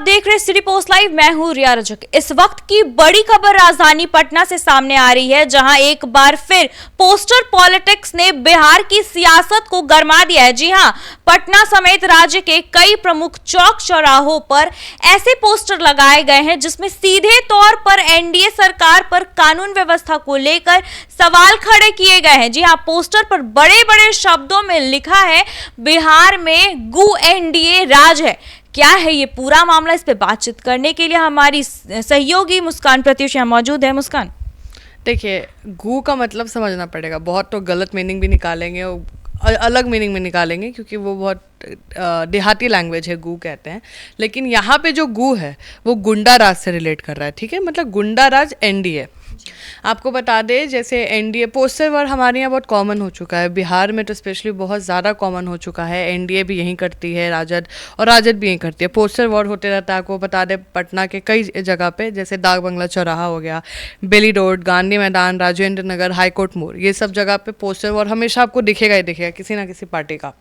देख रहे city post live. मैं हूं रिया रजक। इस वक्त की बड़ी खबर राजधानी पटना से सामने आ रही है, जहां एक बार फिर पोस्टर पॉलिटिक्स ने बिहार की सियासत को गरमा दिया है। जी हां, पटना समेत राज्य के कई प्रमुख चौक चौराहों पर ऐसे पोस्टर लगाए गए हैं जिसमें सीधे तौर पर एनडीए सरकार पर कानून व्यवस्था को लेकर सवाल खड़े किए गए हैं। जी हां, पोस्टर पर बड़े बड़े शब्दों में लिखा है, बिहार में गू एनडीए राज है। क्या है ये पूरा मामला? इस पे बातचीत करने के लिए हमारी सहयोगी मुस्कान प्रत्युष यहाँ मौजूद है। मुस्कान, देखिए, गू का मतलब समझना पड़ेगा। बहुत तो गलत मीनिंग भी निकालेंगे, अलग मीनिंग में निकालेंगे, क्योंकि वो बहुत देहाती लैंग्वेज है, गू कहते हैं। लेकिन यहाँ पे जो गू है वो गुंडा राज से रिलेट कर रहा है। ठीक है, मतलब गुंडा राज एनडीए। आपको बता दें, जैसे एनडीए पोस्टर वर्ड हमारे यहाँ बहुत कॉमन हो चुका है, बिहार में तो स्पेशली बहुत ज़्यादा कॉमन हो चुका है। एनडीए भी यहीं करती है, राजद, और राजद भी यहीं करती है। पोस्टर वर्ड होते रहता है। आपको बता दें, पटना के कई जगह पे, जैसे डाक बंगला चौराहा हो गया, बेली रोड, गांधी मैदान, राजेंद्र नगर, हाईकोर्ट मोड़, ये सब जगह पे पोस्टर वर्ड हमेशा आपको दिखेगा ही दिखेगा, किसी ना किसी पार्टी का।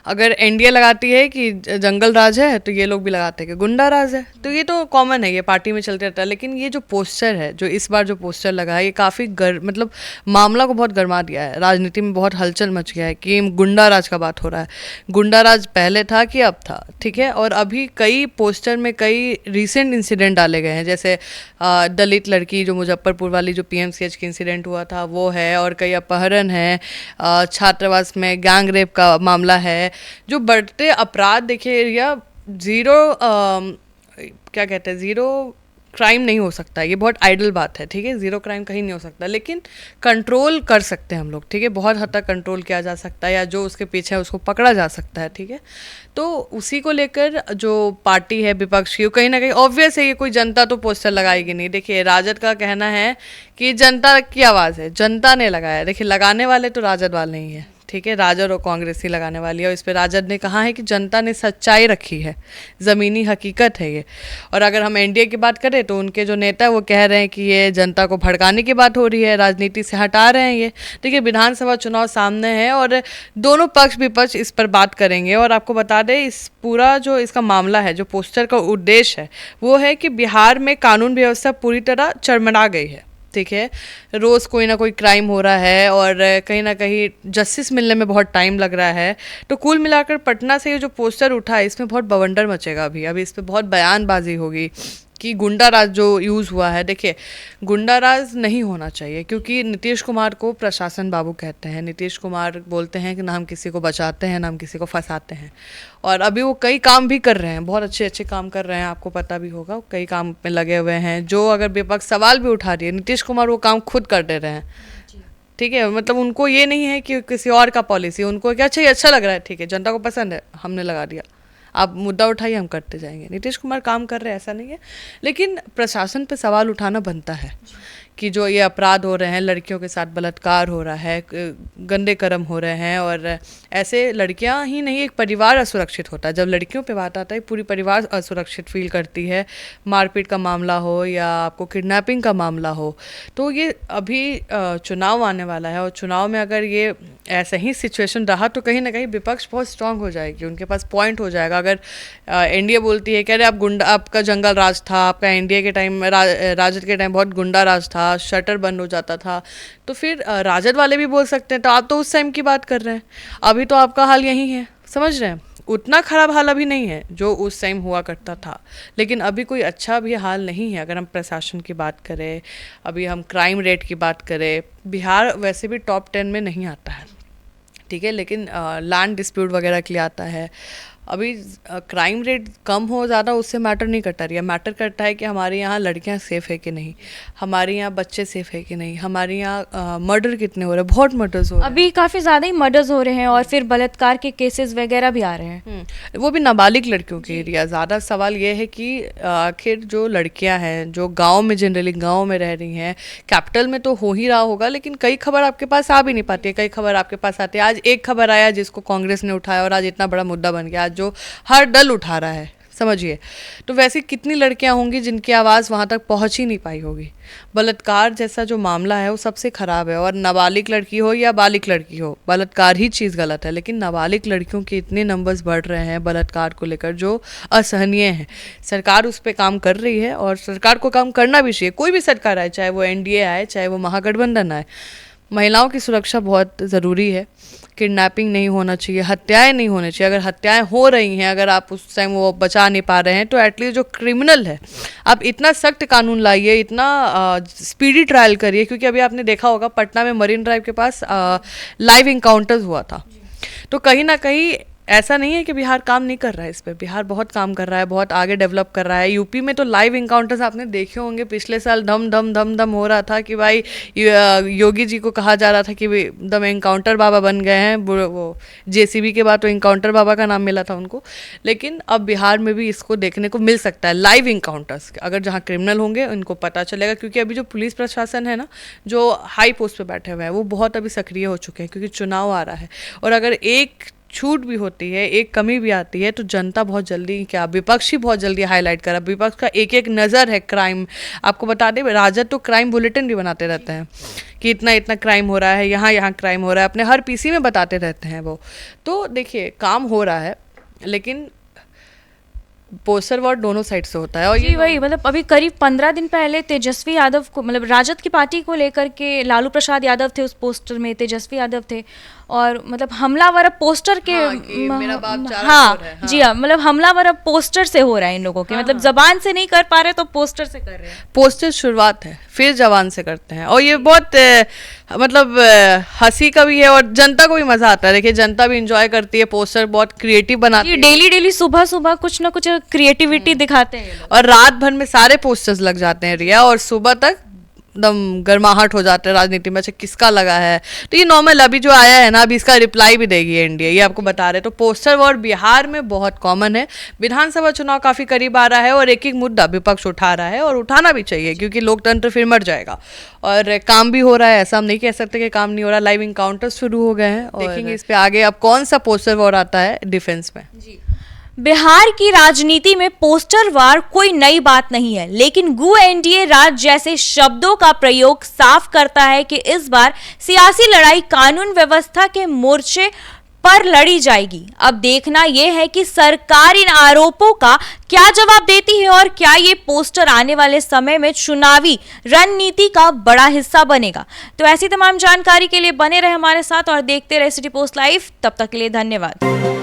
अगर एनडीए लगाती है कि जंगल राज है, तो ये लोग भी लगाते हैं कि गुंडा राज है। तो ये तो कॉमन है, ये पार्टी में चलते रहता है। लेकिन ये जो पोस्टर है, जो इस बार जो पोस्टर लगा है, ये काफ़ी मतलब मामला को बहुत गरमा दिया है। राजनीति में बहुत हलचल मच गया है कि गुंडा राज का बात हो रहा है। गुंडा राज पहले था कि अब था? ठीक है, और अभी कई पोस्टर में कई रिसेंट इंसिडेंट डाले गए हैं, जैसे दलित लड़की जो मुजफ्फरपुर वाली जो पीएमसीएच की इंसिडेंट हुआ था वो है, और कई अपहरण है, छात्रावास में गैंग रेप का मामला है। जो बढ़ते अपराध, देखिए या क्या कहते हैं, ज़ीरो क्राइम नहीं हो सकता, ये बहुत आइडल बात है। ठीक है, ज़ीरो क्राइम कहीं नहीं हो सकता, लेकिन कंट्रोल कर सकते हैं हम लोग। ठीक है, बहुत हद तक कंट्रोल किया जा सकता है, या जो उसके पीछे है उसको पकड़ा जा सकता है। ठीक है, तो उसी को लेकर जो पार्टी है विपक्ष की, कहीं ना कहीं ऑब्वियस है, ये कोई जनता तो पोस्टर लगाएगी नहीं। देखिए, राजद का कहना है कि जनता की आवाज़ है, जनता ने लगाया। देखिए, लगाने वाले तो राजद वाले ही हैं। ठीक है, राजद और कांग्रेस ही लगाने वाली है, और इस पर राजद ने कहा है कि जनता ने सच्चाई रखी है, ज़मीनी हकीकत है ये। और अगर हम एनडीए की बात करें तो उनके जो नेता है वो कह रहे हैं कि ये जनता को भड़काने की बात हो रही है, राजनीति से हटा रहे हैं ये। देखिए, विधानसभा चुनाव सामने है और दोनों पक्ष विपक्ष इस पर बात करेंगे। और आपको बता दें, इस पूरा जो इसका मामला है, जो पोस्टर का उद्देश्य है, वो है कि बिहार में कानून व्यवस्था पूरी तरह चरमरा गई है। ठीक है, रोज़ कोई ना कोई क्राइम हो रहा है, और कहीं ना कहीं जस्टिस मिलने में बहुत टाइम लग रहा है। तो कुल मिलाकर पटना से ये जो पोस्टर उठा है, इसमें बहुत बवंडर मचेगा। अभी इस पर बहुत बयानबाजी होगी कि गुंडा राज जो यूज़ हुआ है। देखिए, गुंडा राज नहीं होना चाहिए, क्योंकि नीतीश कुमार को प्रशासन बाबू कहते हैं। नीतीश कुमार बोलते हैं कि ना हम किसी को बचाते हैं, ना हम किसी को फंसाते हैं। और अभी वो कई काम भी कर रहे हैं, बहुत अच्छे अच्छे काम कर रहे हैं, आपको पता भी होगा, कई काम में लगे हुए हैं। जो अगर विपक्ष सवाल भी उठा रही है, नीतीश कुमार वो काम खुद कर दे रहे हैं। ठीक है, मतलब उनको ये नहीं है कि किसी और का पॉलिसी, उनको क्या अच्छा, ये अच्छा लग रहा है, ठीक है, जनता को पसंद है, हमने लगा दिया, आप मुद्दा उठाइए, हम करते जाएंगे। नीतीश कुमार काम कर रहे हैं, ऐसा नहीं है। लेकिन प्रशासन पे सवाल उठाना बनता है कि जो ये अपराध हो रहे हैं, लड़कियों के साथ बलात्कार हो रहा है, गंदे कर्म हो रहे हैं, और ऐसे लड़कियां ही नहीं, एक परिवार असुरक्षित होता है। जब लड़कियों पे बात आता है, पूरी परिवार असुरक्षित फील करती है। मारपीट का मामला हो या आपको किडनैपिंग का मामला हो, तो ये अभी चुनाव आने वाला है, और चुनाव में अगर ये ऐसा ही सिचुएशन रहा तो कहीं ना कहीं विपक्ष बहुत स्ट्रांग हो जाएगी, उनके पास पॉइंट हो जाएगा। अगर एनडीए बोलती है कि अरे आप गुंडा, आपका जंगल राज था, आपका एनडीए के टाइम राजद के टाइम बहुत गुंडा राज था, शटर बंद हो जाता था, तो फिर राजद वाले भी बोल सकते हैं। तो आप तो उस टाइम की बात कर रहे हैं, अभी तो आपका हाल यही है, समझ रहे हैं? उतना ख़राब हाल अभी नहीं है जो उस टाइम हुआ करता था, लेकिन अभी कोई अच्छा भी हाल नहीं है। अगर हम प्रशासन की बात करें, अभी हम क्राइम रेट की बात करें, बिहार वैसे भी टॉप 10 में नहीं आता है। ठीक है, लेकिन लैंड डिस्प्यूट वगैरह के लिए आता है। अभी क्राइम रेट कम हो ज़्यादा उससे मैटर नहीं करता रही, मैटर करता है कि हमारे यहाँ लड़कियाँ सेफ़ है कि नहीं, हमारे यहाँ बच्चे सेफ़ है कि नहीं, हमारे यहाँ मर्डर कितने हो रहे हैं, बहुत मर्डर्स हो रहे हैं। अभी काफ़ी ज़्यादा ही मर्डर्स हो रहे हैं, और फिर बलात्कार के केसेस वगैरह भी आ रहे हैं, वो भी नाबालिग लड़कियों के एरिया। ज़्यादा सवाल ये है कि आखिर जो लड़कियाँ हैं, जो गाँव में जनरली गाँव में रह रही हैं, कैपिटल में तो हो ही रहा होगा, लेकिन कई खबर आपके पास आ भी नहीं पाती है, कई खबर आपके पास आती है। आज एक खबर आया जिसको कांग्रेस ने उठाया, और आज इतना बड़ा मुद्दा बन गया, आज जो हर दल उठा रहा है, समझिए। तो वैसे कितनी लड़कियां होंगी जिनकी आवाज़ वहाँ तक पहुँच ही नहीं पाई होगी। बलात्कार जैसा जो मामला है वो सबसे ख़राब है, और नाबालिग लड़की हो या बालिग लड़की हो, बलात्कार ही चीज़ गलत है, लेकिन नाबालिग लड़कियों के इतने नंबर्स बढ़ रहे हैं बलात्कार को लेकर जो असहनीय है। सरकार उस पर काम कर रही है और सरकार को काम करना भी चाहिए, कोई भी सरकार आए, चाहे वो एनडीए आए, चाहे वो महागठबंधन आए। महिलाओं की सुरक्षा बहुत ज़रूरी है। किडनैपिंग नहीं होना चाहिए, हत्याएं नहीं होनी चाहिए। अगर हत्याएं हो रही हैं, अगर आप उस टाइम वो बचा नहीं पा रहे हैं, तो एटलीस्ट जो क्रिमिनल है आप इतना सख्त कानून लाइए, इतना स्पीडी ट्रायल करिए। क्योंकि अभी आपने देखा होगा पटना में मरीन ड्राइव के पास लाइव इनकाउंटर्स हुआ था। तो कहीं ना कहीं ऐसा नहीं है कि बिहार काम नहीं कर रहा है इस पर, बिहार बहुत काम कर रहा है, बहुत आगे डेवलप कर रहा है। यूपी में तो लाइव इनकाउंटर्स आपने देखे होंगे, पिछले साल धम धम धम धम हो रहा था कि भाई योगी जी को कहा जा रहा था कि दम इनकाउंटर बाबा बन गए हैं। वो जेसीबी के बाद तो इनकाउंटर बाबा का नाम मिला था उनको। लेकिन अब बिहार में भी इसको देखने को मिल सकता है, लाइव इनकाउंटर्स। अगर जहाँ क्रिमिनल होंगे उनको पता चलेगा, क्योंकि अभी जो पुलिस प्रशासन है ना, जो हाई पोस्ट पे बैठे हुए हैं, वो बहुत अभी सक्रिय हो चुके हैं, क्योंकि चुनाव आ रहा है। और अगर एक छूट भी होती है, एक कमी भी आती है, तो जनता बहुत जल्दी, क्या विपक्ष ही बहुत जल्दी हाईलाइट करा। विपक्ष का एक एक नज़र है क्राइम। आपको बता दें, राजद तो क्राइम बुलेटिन भी बनाते रहते हैं कि इतना इतना क्राइम हो रहा है, यहाँ यहाँ क्राइम हो रहा है, अपने हर पीसी में बताते रहते हैं वो। तो देखिए काम हो रहा है, लेकिन पोस्टर वॉर दोनों साइड से होता है। और जी वही, मतलब अभी करीब 15 दिन पहले तेजस्वी यादव को, मतलब राजद की पार्टी को लेकर के लालू प्रसाद यादव थे उस पोस्टर में, तेजस्वी यादव थे, और मतलब हमलावर अब पोस्टर के मेरा बाप चारा हाँ, चोर है, जी हाँ, मतलब हमलावर अब पोस्टर से हो रहा है इन लोगों के। मतलब जबान से नहीं कर पा रहे तो पोस्टर से कर रहे हैं। पोस्टर शुरुआत है, फिर जवान से करते हैं। और ये बहुत मतलब हंसी का भी है, और जनता को भी मजा आता है। देखिए जनता भी इंजॉय करती है, पोस्टर बहुत क्रिएटिव बनाती है। डेली डेली सुबह सुबह कुछ ना कुछ क्रिएटिविटी दिखाते हैं ये लोग। और रात भर में सारे पोस्टर्स लग जाते हैं रिया, और सुबह तक एकदम गर्माहट हो जाते हैं राजनीति में। अच्छा किसका लगा है, तो ये नॉर्मल अभी जो आया है ना, अभी इसका रिप्लाई भी देगी एनडीए, ये आपको बता रहे। तो पोस्टर वॉर बिहार में बहुत कॉमन है। विधानसभा चुनाव काफ़ी करीब आ रहा है, और एक एक मुद्दा विपक्ष उठा रहा है, और उठाना भी चाहिए, क्योंकि लोकतंत्र फिर मर जाएगा। और काम भी हो रहा है, ऐसा हम नहीं कह सकते कि काम नहीं हो रहा। लाइव इनकाउंटर शुरू हो गए हैं, देखेंगे इस पे आगे अब कौन सा पोस्टर वॉर आता है डिफेंस में। जी, बिहार की राजनीति में पोस्टर वार कोई नई बात नहीं है, लेकिन गु एनडीए राज जैसे शब्दों का प्रयोग साफ करता है कि इस बार सियासी लड़ाई कानून व्यवस्था के मोर्चे पर लड़ी जाएगी। अब देखना यह है कि सरकार इन आरोपों का क्या जवाब देती है, और क्या ये पोस्टर आने वाले समय में चुनावी रणनीति का बड़ा हिस्सा बनेगा। तो ऐसी तमाम जानकारी के लिए बने रहे हमारे साथ और देखते रहे सिटी पोस्ट लाइव। तब तक के लिए धन्यवाद।